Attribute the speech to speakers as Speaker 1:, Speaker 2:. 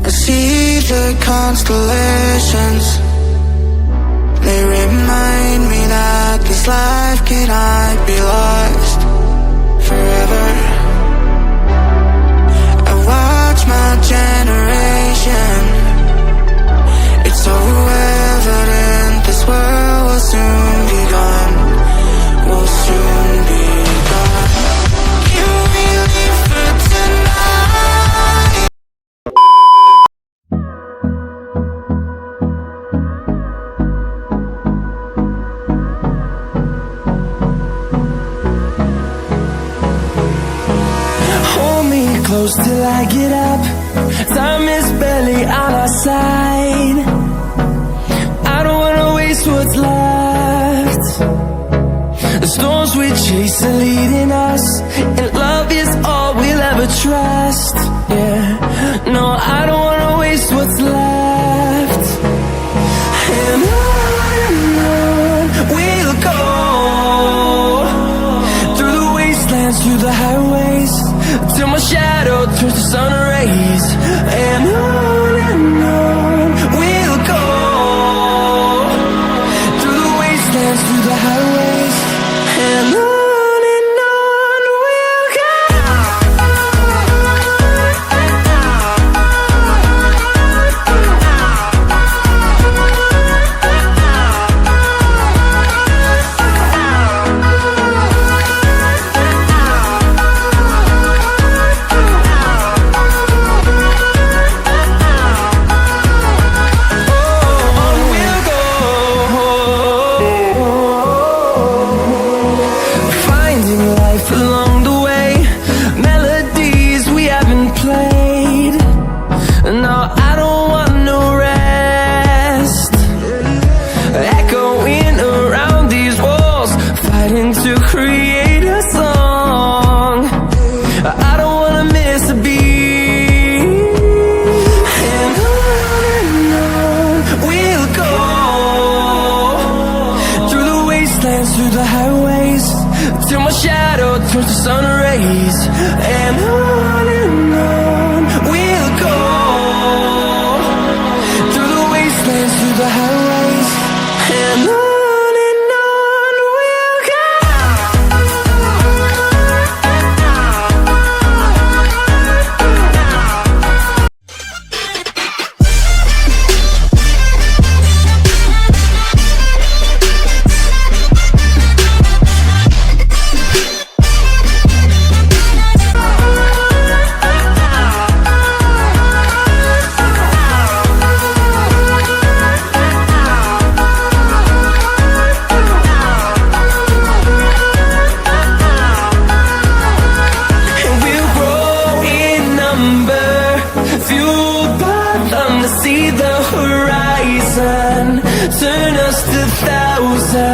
Speaker 1: I see the constellations. They remind me that this life cannot be lost forever. I watch my generation. It's so evident this world will soon be gone. Will soon be gone. Can we live for tonight?
Speaker 2: Hold me close till I get up. Time is barely on our side. I don't wanna waste what's left. The storms we chase are leading us, and love is all we'll ever trust. Yeah, no, I don't wanna waste what's left. And on we'll go, through the wastelands, through the highways, till my shadow turns to sun rays. And on we'll go, through the wastelands, through the highways, and on we'll go. Along the way, melodies we haven't played. No, I don't want no rest. Echoing around these walls, fighting to create a song. I don't wanna miss a beat. And on we'll go, through the wastelands, through the highways, till my shadow turns to sun rays. And on we'll go, through the wastelands, through the highways, and on we'll go. Fueled by them to see the horizon, turn us to thousands.